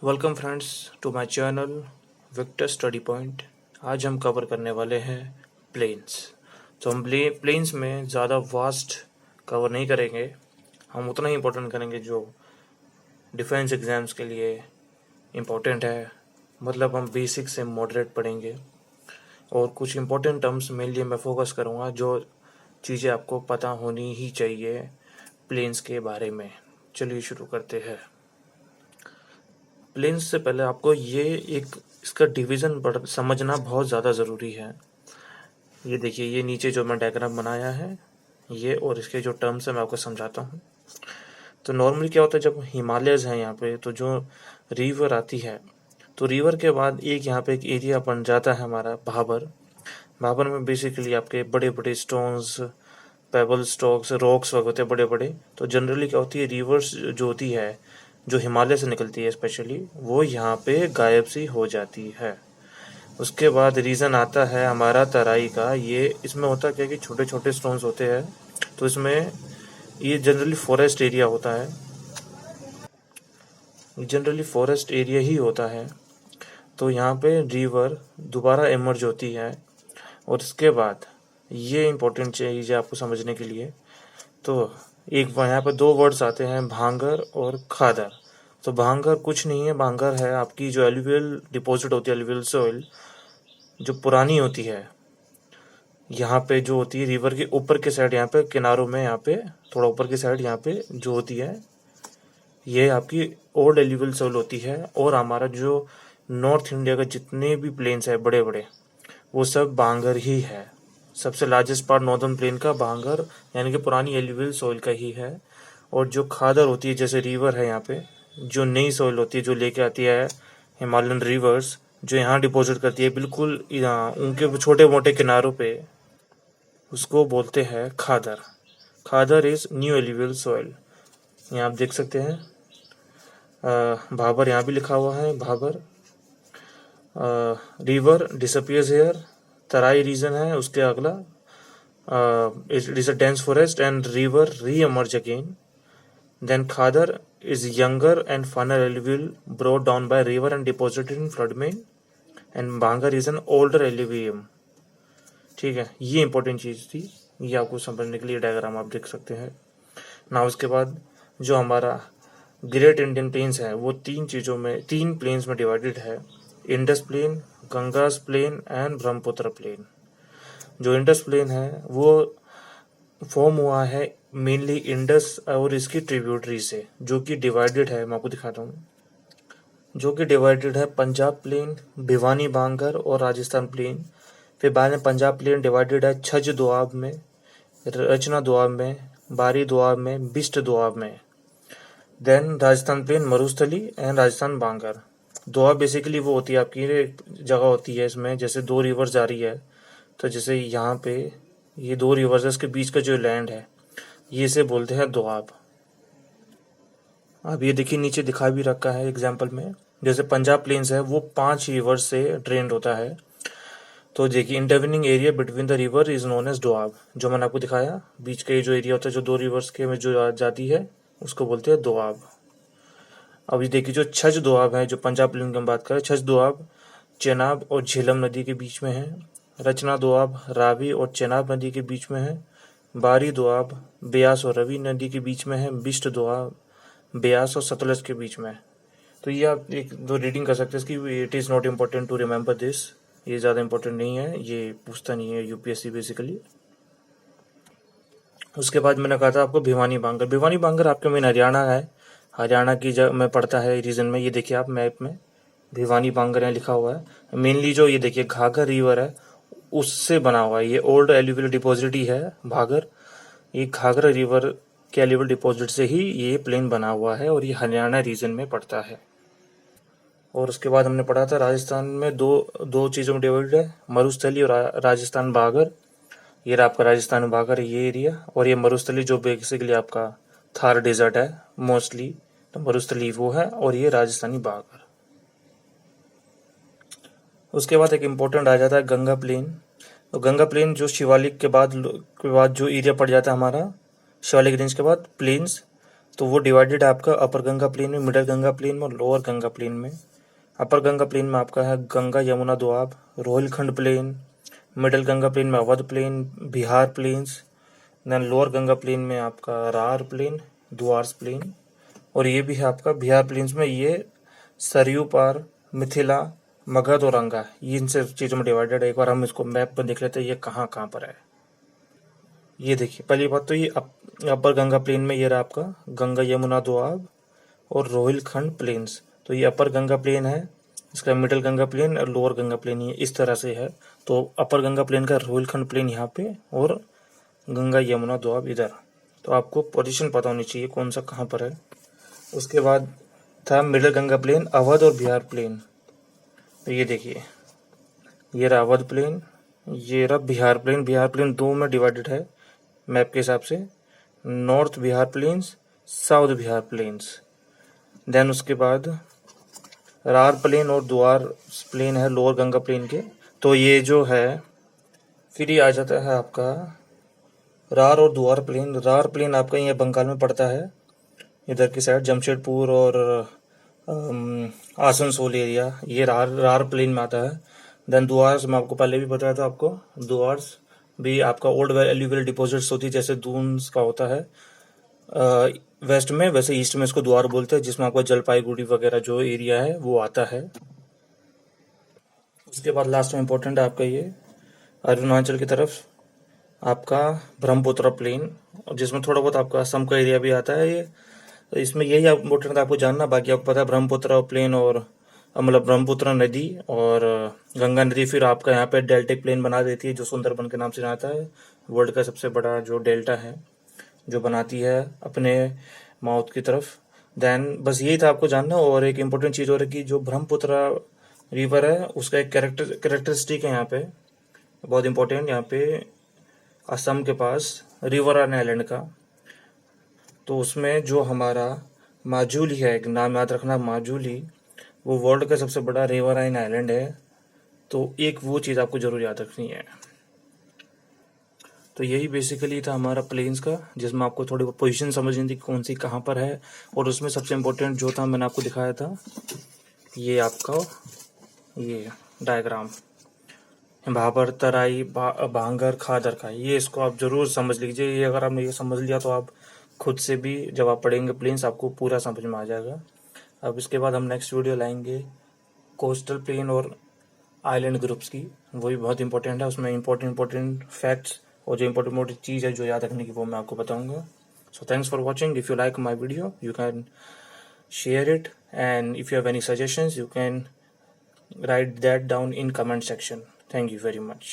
Welcome friends to my channel Victor study point. आज हम cover करने वाले हैं प्लेन्स। तो हम प्लेन्स में ज़्यादा वास्ट कवर नहीं करेंगे, हम उतना ही इम्पोर्टेंट करेंगे जो डिफेंस एग्ज़ाम्स के लिए इम्पोर्टेंट है। मतलब हम बेसिक से मॉडरेट पढ़ेंगे और कुछ इम्पोर्टेंट टर्म्स मेनली मैं फोकस करूँगा जो चीज़ें आपको पता होनी ही चाहिए प्लेन्स के बारे में। चलिए शुरू करते हैं। प्लेन्स से पहले आपको ये एक इसका डिवीज़न समझना बहुत ज़्यादा ज़रूरी है। ये देखिए, ये नीचे जो मैं डायग्राम बनाया है ये, और इसके जो टर्म्स है मैं आपको समझाता हूँ। तो नॉर्मली क्या होता है, जब हिमालयज हैं यहाँ पे, तो जो रिवर आती है, तो रिवर के बाद यहाँ पे एक एरिया बन जाता है हमारा भाबर। भाबर में बेसिकली आपके बड़े बड़े स्टोन्स, पेबल स्टॉक्स, रॉक्स वगैरह होते हैं बड़े बड़े। तो जनरली क्या होती है, रिवर्स जो होती है, जो हिमालय से निकलती है स्पेशली, वो यहाँ पे गायब सी हो जाती है। उसके बाद रीज़न आता है हमारा तराई का। ये इसमें होता क्या कि छोटे छोटे स्टोन्स होते हैं, तो इसमें ये जनरली फॉरेस्ट एरिया होता है, जनरली फॉरेस्ट एरिया ही होता है। तो यहाँ पे रिवर दोबारा इमर्ज होती है, और इसके बाद ये इम्पोर्टेंट चीज़ है आपको समझने के लिए। तो एक यहाँ पर दो वर्ड्स आते हैं, भांगर और खादर। तो भांगर कुछ नहीं है, भांगर है आपकी जो एलुवियल डिपॉजिट होती है, एलुवियल सॉइल जो पुरानी होती है, यहाँ पे जो होती है रिवर के ऊपर के साइड, यहाँ पे किनारों में, यहाँ पे थोड़ा ऊपर की साइड, यहाँ पे जो होती है ये आपकी ओल्ड एलुवियल सॉइल होती है। और हमारा जो नॉर्थ इंडिया का जितने भी प्लेन्स है बड़े बड़े, वो सब भांगर ही है। सबसे लार्जेस्ट पार्ट नॉर्दर्न प्लेन का भांगर यानी कि पुरानी एलुवियल सॉइल का ही है। और जो खादर होती है, जैसे रिवर है यहाँ पे, जो नई सॉइल होती है जो लेके आती है हिमालयन रिवर्स, जो यहाँ डिपॉजिट करती है बिल्कुल उनके छोटे मोटे किनारों पे, उसको बोलते हैं खादर। खादर इज न्यू एलुवियल सॉइल। यहाँ आप देख सकते हैं भाबर यहाँ भी लिखा हुआ है, भाबर। रिवर डिसअपियर्स हेयर, तराई रीजन है उसके अगला, it is a dense forest and river री emerge again. Then Khadar is younger and finer alluvial brought down by river and deposited in floodplain, and Bhangar is an older alluvium. ठीक है, ये important चीज़ थी, ये आपको समझने के लिए डायग्राम आप देख सकते हैं ना। उसके बाद जो हमारा ग्रेट इंडियन प्लेन्स है वो तीन प्लेन्स में डिवाइडेड है, Indus plain, Ganges plain and Brahmaputra plain. जो इंडस प्लेन है वो फॉर्म हुआ है मेनली इंडस और इसकी ट्रिब्यूटरी से, जो कि डिवाइडेड है, मैं आपको दिखाता हूँ, जो कि डिवाइडेड है पंजाब प्लेन, भिवानी बांगर और राजस्थान प्लेन। फिर बाद में पंजाब प्लेन डिवाइडेड है छज दोआब में, रचना दोआब में, बारी दोआब में, बिस्ट दोआब में। Then Rajasthan plain Marusthali and Rajasthan Bangar. Doab basically वो होती है आपकी जगह होती है इसमें, जैसे दो रिवर जा रही है, तो जैसे यहाँ पे ये दो रिवर्स के बीच का जो लैंड है, ये इसे बोलते हैं दोआब। अब ये देखिए नीचे दिखा भी रखा है एग्जाम्पल में, जैसे पंजाब प्लेन्स है वो 5 रिवर्स से ड्रेन्ड होता है। तो देखिए, intervening area between the river is known as Doab. जो मैंने आपको दिखाया, बीच का ये जो एरिया होता है जो दो रिवर्स के में जो जाती है, उसको बोलते हैं दोआब। अब ये देखिए, जो छज दोआब है, जो पंजाब प्लेन की हम बात करें, छज दोआब चेनाब और झेलम नदी के बीच में है। रचना दोआब रावी और चेनाब नदी के बीच में है। बारी दोआब ब्यास और रवि नदी के बीच में है। बिस्ट दोआब ब्यास और सतलज के बीच में है। तो ये आप एक दो रीडिंग कर सकते हैं इसकी। It is not important to remember this, ये ज़्यादा इम्पोर्टेंट नहीं है, ये पूछता नहीं है यूपीएससी बेसिकली। उसके बाद मैंने कहा था आपको भिवानी बांगर। भिवानी बांगर आपके मेन हरियाणा है, हरियाणा की जगह में पड़ता है रीजन में। ये देखिए आप मैप में भिवानी बांगर यहाँ लिखा हुआ है। मेनली जो ये देखिए घाघर रिवर है उससे बना हुआ है, ये ओल्ड एलुवियल डिपॉजिट ही है भागर। ये घाघरा रिवर के एलुवियल डिपॉजिट से ही ये प्लेन बना हुआ है, और ये हरियाणा रीजन में पड़ता है। और उसके बाद हमने पढ़ा था राजस्थान में दो चीज़ों में डिवाइडेड है, मरुस्थली और राजस्थान बागर। ये रहा आपका राजस्थान बागर ये एरिया, और ये मरुस्थली जो बेसिकली आपका थार डेजर्ट है मोस्टली, तो मरुस्थली वो है, और ये राजस्थानी बागर। उसके बाद एक इम्पोर्टेंट आ जाता है गंगा प्लेन। तो गंगा प्लेन जो शिवालिक के बाद जो एरिया पड़ जाता है हमारा, शिवालिक रेंज के बाद प्लेन्स, तो वो डिवाइडेड है आपका अपर गंगा प्लेन में, मिडल गंगा प्लेन में और लोअर गंगा प्लेन में। अपर गंगा प्लेन में आपका है Ganga Yamuna Doab, Rohilkhand plain. Middle Ganga plain में Awadh plain, Bihar plains. Then lower Ganga plain में आपका रार प्लेन, द्वार्स प्लेन। और ये भी है आपका बिहार प्लेन्स में, ये सरयू पार, मिथिला, मगध और अंगा, ये इन सब चीज़ों में डिवाइडेड है। एक बार हम इसको मैप पर देख लेते हैं ये कहाँ कहाँ पर है। ये देखिए, पहली बात तो ये अपर गंगा प्लेन में ये रहा आपका गंगा यमुना दोआब और रोहिलखंड प्लेन्स। तो ये अपर गंगा प्लेन है, इसका मिडिल गंगा प्लेन और लोअर गंगा प्लेन ये इस तरह से है। तो अपर गंगा प्लेन का रोहिलखंड प्लेन यहाँ पे और गंगा यमुना दोआब इधर। तो आपको पोजीशन पता होनी चाहिए कौन सा कहाँ पर है। उसके बाद था मिडिल गंगा प्लेन, अवध और बिहार प्लेन। तो ये देखिए, ये रहा अवध प्लेन, ये रहा बिहार प्लेन। बिहार प्लेन दो में डिवाइडेड है मैप के हिसाब से, north Bihar plains, south Bihar plains. Then उसके बाद रार प्लेन और द्वार प्लेन है लोअर गंगा प्लेन के। तो ये जो है फिर ये आ जाता है आपका रार और द्वार प्लेन। रार प्लेन आपका ये बंगाल में पड़ता है, इधर की साइड जमशेदपुर और आसनसोल एरिया, ये रार प्लेन में आता है। देन द्वार्स मैं आपको पहले भी बताया था आपको, द्वार्स भी आपका ओल्ड एल्यूवियल डिपॉजिट्स होती है, जैसे दून्स का होता है वेस्ट में, वैसे ईस्ट में इसको द्वार बोलते हैं, जिसमें आपका जलपाईगुड़ी वगैरह जो एरिया है वो आता है। उसके बाद लास्ट में इम्पोर्टेंट है आपका ये अरुणाचल की तरफ आपका ब्रह्मपुत्र प्लेन, जिसमें थोड़ा बहुत आपका असम का एरिया भी आता है। ये तो इसमें यही इम्पोर्टेंट आपको जानना, बाकी आपको पता है ब्रह्मपुत्र प्लेन और मतलब ब्रह्मपुत्र नदी और गंगा नदी फिर आपका यहाँ पे डेल्टिक प्लेन बना देती है, जो सुंदरबन के नाम से जाता है। वर्ल्ड का सबसे बड़ा जो डेल्टा है जो बनाती है अपने माउथ की तरफ। देन बस यही था आपको जानना। और एक इम्पोर्टेंट चीज़ और है कि जो ब्रह्मपुत्र रिवर है उसका एक कैरेक्टरिस्टिक है यहाँ पे बहुत इम्पोर्टेंट, यहाँ पे असम के पास रिवरान आइलैंड का। तो उसमें जो हमारा माजुली है, एक नाम याद रखना माजुली, वो वर्ल्ड का सबसे बड़ा रिवराइन आइलैंड है। तो एक वो चीज़ आपको जरूर याद रखनी है। तो यही बेसिकली था हमारा प्लेन्स का, जिसमें आपको थोड़ी पोजीशन समझनी थी कौन सी कहाँ पर है। और उसमें सबसे इम्पोर्टेंट जो था मैंने आपको दिखाया था, ये आपका ये डायग्राम भाबर, तराई, भांगर, खादर का, ये इसको आप जरूर समझ लीजिए। ये अगर आपने ये समझ लिया तो आप खुद से भी जब आप पढ़ेंगे प्लेन्स आपको पूरा समझ में आ जाएगा। अब इसके बाद हम नेक्स्ट वीडियो लाएंगे कोस्टल प्लेन और आइलैंड ग्रुप्स की, वो भी बहुत इंपॉर्टेंट है। उसमें इंपॉर्टेंट फैक्ट्स और जो इंपॉर्टेंट चीज़ है जो याद रखने की वो मैं आपको बताऊंगा। So thanks for watching. If you like my video you can share it, and if you have any suggestions you can write that down in comment section. Thank you very much.